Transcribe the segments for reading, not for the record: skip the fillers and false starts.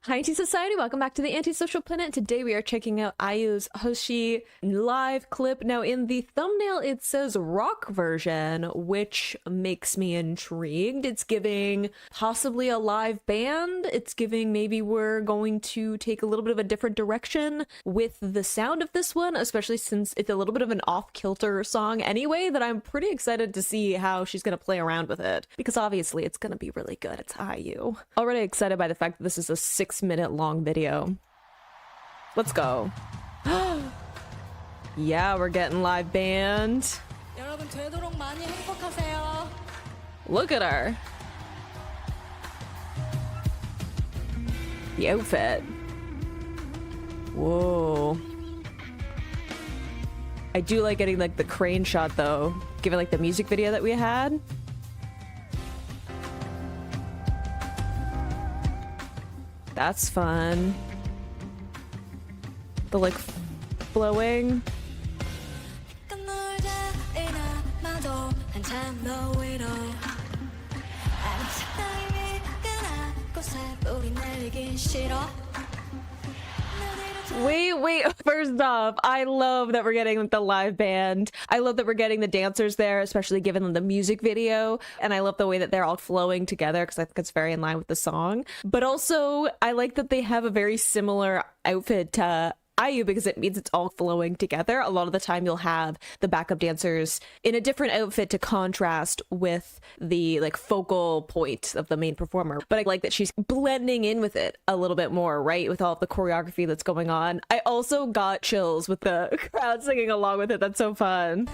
Hi, Anti-Society. Welcome back to the Antisocial Planet. Today we are checking out IU's Holssi live clip. Now, in the thumbnail, it says rock version, which makes me intrigued. It's giving possibly a live band. It's giving maybe we're going to take a little bit of a different direction with the sound of this one, especially since it's a little bit of an off-kilter song anyway, that I'm pretty excited to see how she's going to play around with it, because obviously it's going to be really good. It's IU. Already excited by the fact that this is a 6-minute long video. Let's go. Yeah, we're getting live band. Look at her. The outfit. Whoa. I do like getting like the crane shot though, given like the music video that we had. That's fun. The like flowing. Wait, first off, I love that we're getting the live band. I love that we're getting the dancers there, especially given the music video. And I love the way that they're all flowing together because I think it's very in line with the song. But also, I like that they have a very similar outfit to IU because it means it's all flowing together. A lot of the time you'll have the backup dancers in a different outfit to contrast with the like focal point of the main performer. But I like that she's blending in with it a little bit more, right? With all of the choreography that's going on. I also got chills with the crowd singing along with it. That's so fun.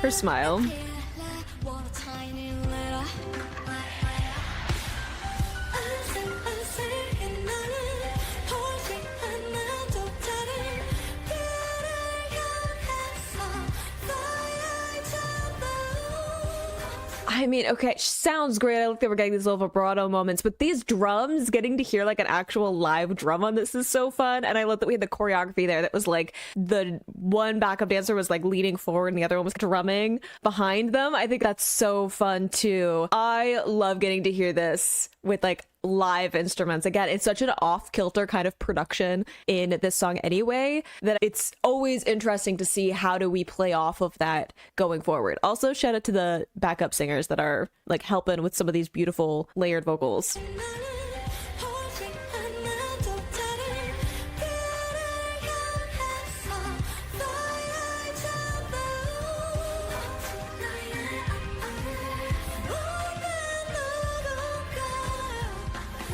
Her smile. I mean, okay, sounds great. I like that we're getting these little vibrato moments, but these drums, getting to hear like an actual live drum on this is so fun. And I love that we had the choreography there that was like the one backup dancer was like leaning forward and the other one was drumming behind them. I think that's so fun too. I love getting to hear this with like live instruments. Again, it's such an off-kilter kind of production in this song anyway that it's always interesting to see how do we play off of that going forward. Also, shout out to the backup singers that are like helping with some of these beautiful layered vocals.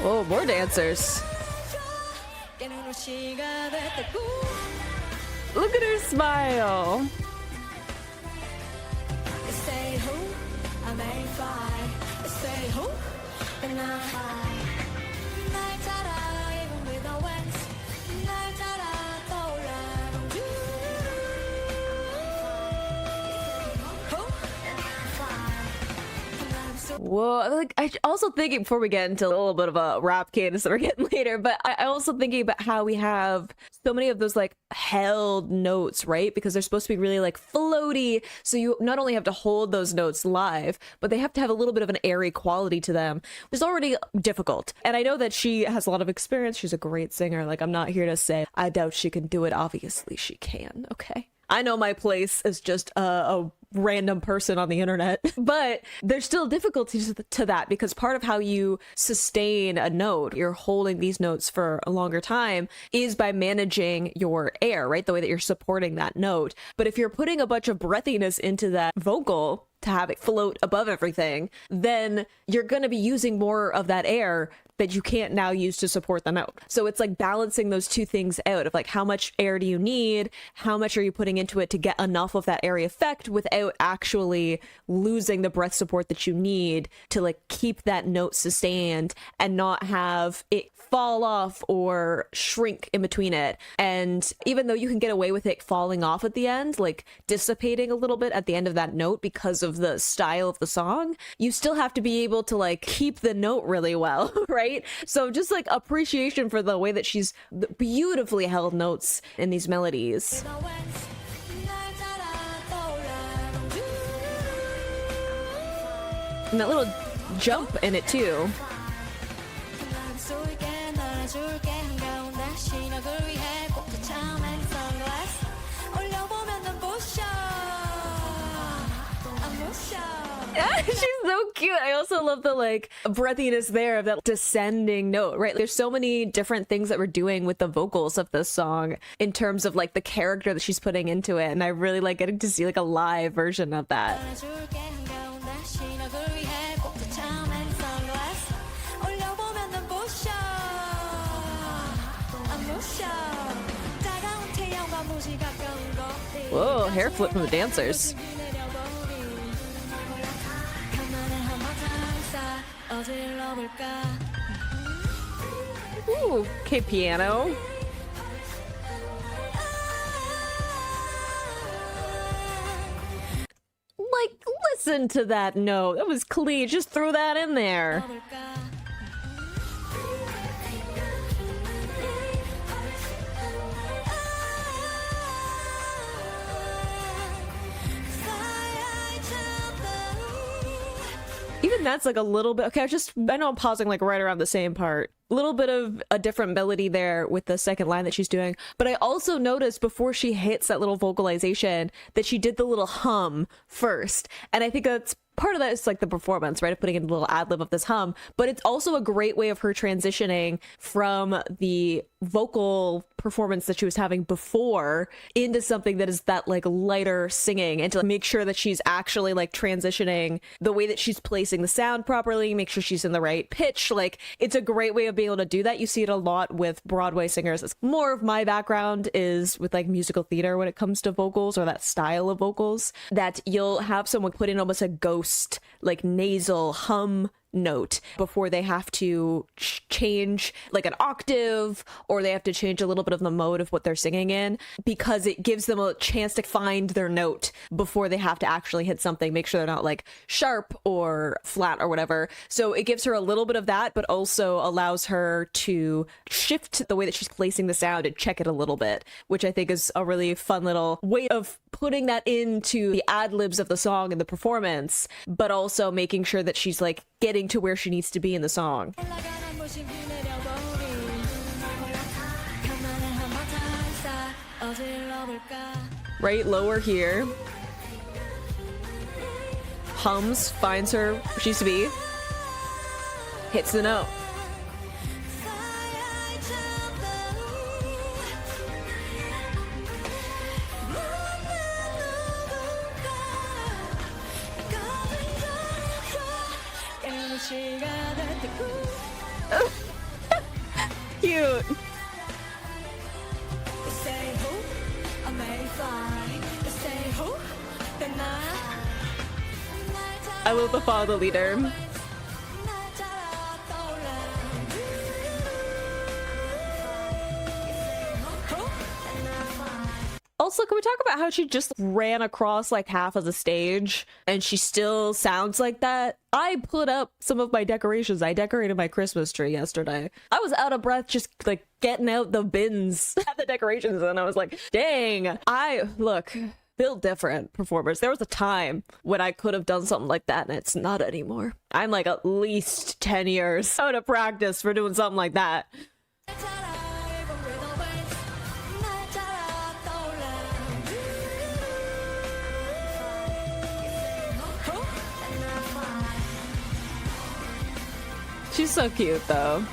Oh, more dancers. Look at her smile. Whoa, like I also thinking before we get into a little bit of a rap cadence that we're getting later, but I also thinking about how we have so many of those like held notes, right? Because they're supposed to be really like floaty. So you not only have to hold those notes live, but they have to have a little bit of an airy quality to them, which is already difficult. And I know that she has a lot of experience. She's a great singer. Like, I'm not here to say I doubt she can do it. Obviously she can. Okay. I know my place is just a random person on the internet, but there's still difficulties to that because part of how you sustain a note, you're holding these notes for a longer time, is by managing your air, right? The way that you're supporting that note. But if you're putting a bunch of breathiness into that vocal to have it float above everything, then you're going to be using more of that air that you can't now use to support the note. So it's like balancing those two things out of like, how much air do you need? How much are you putting into it to get enough of that airy effect without actually losing the breath support that you need to like keep that note sustained and not have it fall off or shrink in between it. And even though you can get away with it falling off at the end, like dissipating a little bit at the end of that note because of the style of the song, you still have to be able to like keep the note really well, right? right? So just like appreciation for the way that she's beautifully held notes in these melodies. And that little jump in it too. She's so cute. I also love the like breathiness there of that descending note, right? There's so many different things that we're doing with the vocals of this song in terms of like the character that she's putting into it, and I really like getting to see like a live version of that. Whoa, hair flip from the dancers. Ooh, okay, piano. Like, listen to that note. That was clean. Just threw that in there. Even that's like a little bit okay. I know I'm pausing like right around the same part. A little bit of a different melody there with the second line that she's doing, but I also noticed before she hits that little vocalization that she did the little hum first, and I think that's part of that is like the performance, right, of putting in a little ad-lib of this hum, but it's also a great way of her transitioning from the vocal performance that she was having before into something that is that like lighter singing, and to make sure that she's actually like transitioning the way that she's placing the sound properly, make sure she's in the right pitch. Like, it's a great way of being able to do that. You see it a lot with Broadway singers. It's more of my background is with like musical theater when it comes to vocals, or that style of vocals, that you'll have someone put in almost a ghost like nasal hum note before they have to change like an octave, or they have to change a little bit of the mode of what they're singing in, because it gives them a chance to find their note before they have to actually hit something, make sure they're not like sharp or flat or whatever. So it gives her a little bit of that, but also allows her to shift the way that she's placing the sound and check it a little bit, which I think is a really fun little way of putting that into the ad-libs of the song and the performance, but also making sure that she's like getting to where she needs to be in the song. Right, lower here. Hums, finds her where she needs to be. Hits the note. Cute. I love the follow the leader. Also, can we talk about how she just ran across like half of the stage and she still sounds like that? I put up some of my decorations. I decorated my Christmas tree yesterday. I was out of breath just like getting out the bins at the decorations, and I was like, dang, look, built different performers. There was a time when I could have done something like that, and it's not anymore. I'm like at least 10 years out of practice for doing something like that. She's so cute, though.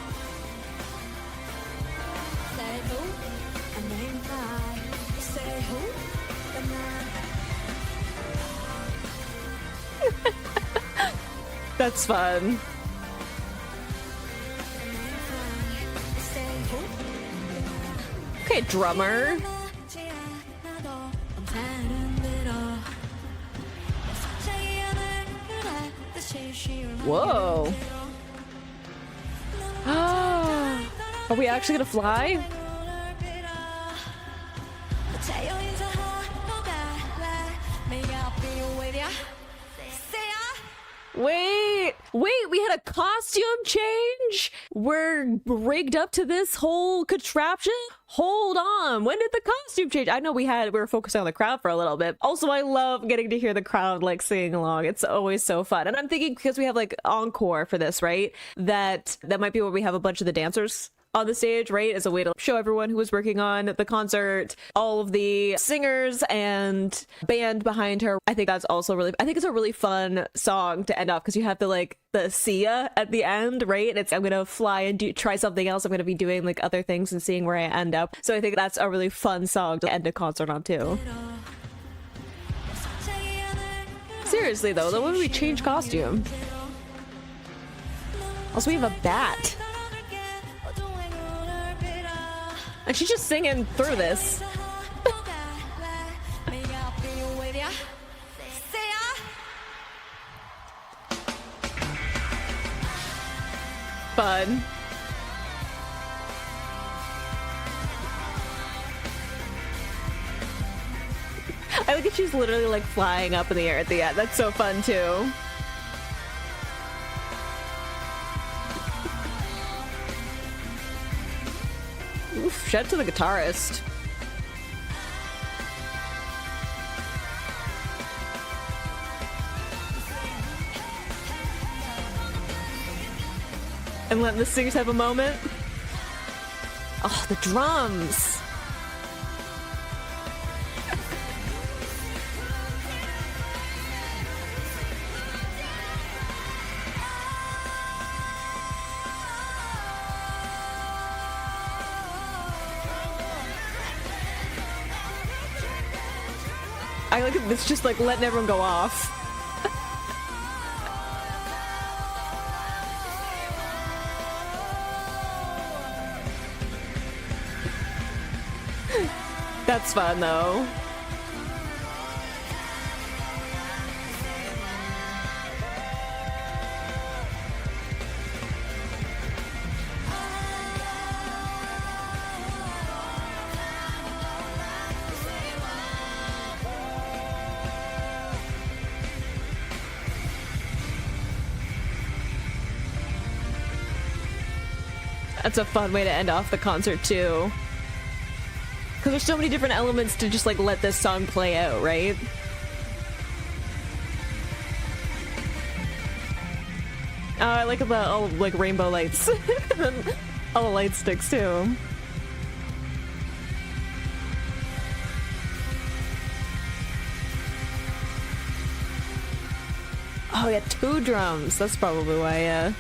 That's fun. Okay, drummer. Whoa. Are we actually gonna fly? Wait, we had a costume change? We're rigged up to this whole contraption? Hold on, when did the costume change? I know we were focusing on the crowd for a little bit. Also, I love getting to hear the crowd like singing along. It's always so fun. And I'm thinking, because we have like Encore for this, right? That might be where we have a bunch of the dancers on the stage, right, as a way to show everyone who was working on the concert, all of the singers and band behind her. I think that's also I think it's a really fun song to end off, because you have the see ya at the end, right? And I'm gonna fly and try something else. I'm gonna be doing like other things and seeing where I end up. So I think that's a really fun song to end a concert on too. Seriously though, when would we change costume? Also, we have a bat. And she's just singing through this. Fun. I look at she's literally like flying up in the air at the end. That's so fun too. Oof, shout out to the guitarist. And letting the singers have a moment. Oh, the drums. I like it's just like letting everyone go off. That's fun though. That's a fun way to end off the concert too. Because there's so many different elements to just like let this song play out, right? Oh, I like the all like rainbow lights. All the light sticks too. Oh yeah, 2 drums. That's probably why, yeah.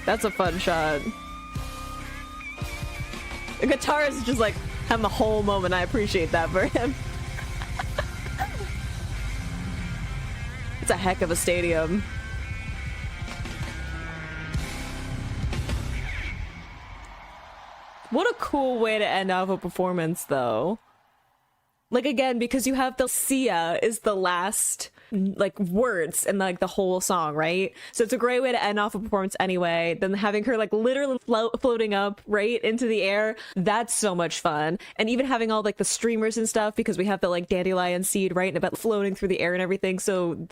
That's a fun shot. The guitarist is just like having a whole moment. I appreciate that for him. It's a heck of a stadium. What a cool way to end off a performance though. Like again, because you have the Sia is the last like words in like the whole song, right? So it's a great way to end off a performance anyway. Then having her like literally floating up right into the air, that's so much fun. And even having all like the streamers and stuff, because we have the like dandelion seed right and about floating through the air and everything. So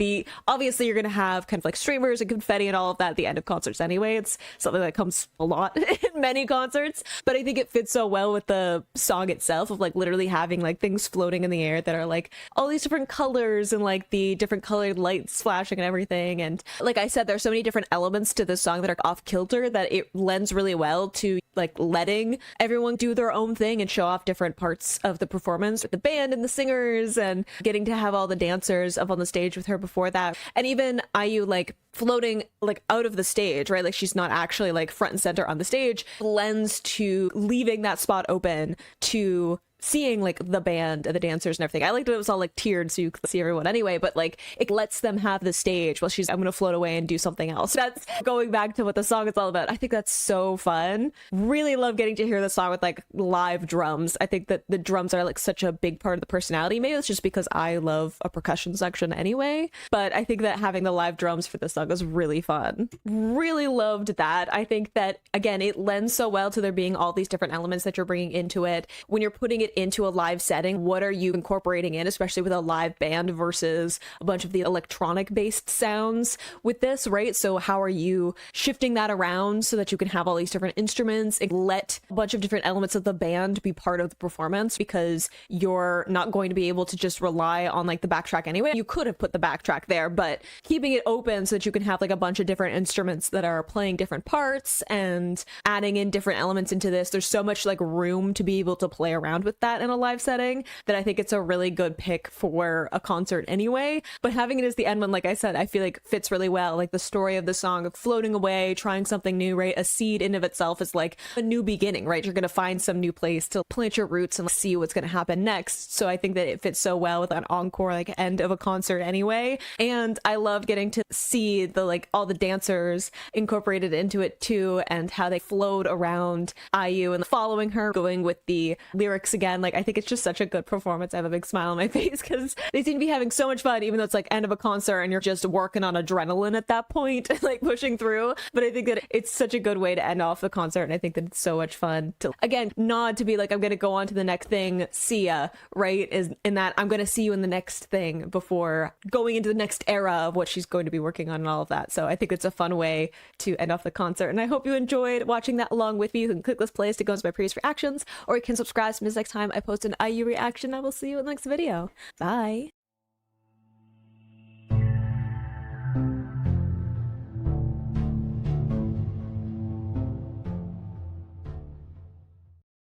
obviously you're gonna have kind of like streamers and confetti and all of that at the end of concerts anyway. It's something that comes a lot in many concerts, but I think it fits so well with the song itself of like literally having like things floating in the air that are like all these different colors and like the different colored lights flashing and everything. And like I said, there's so many different elements to this song that are off kilter that it lends really well to like letting everyone do their own thing and show off different parts of the performance with the band and the singers, and getting to have all the dancers up on the stage with her before that. And even IU like floating like out of the stage, right? Like she's not actually like front and center on the stage, lends to leaving that spot open to seeing like the band and the dancers and everything. I liked that it was all like tiered so you could see everyone anyway, but like it lets them have the stage while I'm gonna float away and do something else. That's going back to what the song is all about. I think that's so fun. Really love getting to hear the song with like live drums. I think that the drums are like such a big part of the personality. Maybe it's just because I love a percussion section anyway, but I think that having the live drums for this song is really fun. Really loved that. I think that again, it lends so well to there being all these different elements that you're bringing into it. When you're putting it into a live setting, what are you incorporating in, especially with a live band versus a bunch of the electronic based sounds with this, right? So how are you shifting that around so that you can have all these different instruments and let a bunch of different elements of the band be part of the performance, because you're not going to be able to just rely on like the backtrack anyway. You could have put the backtrack there, but keeping it open so that you can have like a bunch of different instruments that are playing different parts and adding in different elements into this. There's so much like room to be able to play around with that in a live setting that I think it's a really good pick for a concert anyway. But having it as the end one, like I said, I feel like fits really well. Like the story of the song of floating away, trying something new, right? A seed in of itself is like a new beginning, right? You're going to find some new place to plant your roots and see what's going to happen next. So I think that it fits so well with an encore, like end of a concert anyway. And I love getting to see the like all the dancers incorporated into it too, and how they flowed around IU and following her, going with the lyrics again. Like I think it's just such a good performance. I have a big smile on my face because they seem to be having so much fun, even though it's like end of a concert and you're just working on adrenaline at that point, like pushing through. But I think that it's such a good way to end off the concert, and I think that it's so much fun to again nod to be like, I'm gonna go on to the next thing, see ya, right? Is in that I'm gonna see you in the next thing before going into the next era of what she's going to be working on and all of that. So I think it's a fun way to end off the concert, and I hope you enjoyed watching that along with me. You can click this playlist to go into my previous reactions, or you can subscribe so next time I post an IU reaction. I will see you in the next video. Bye.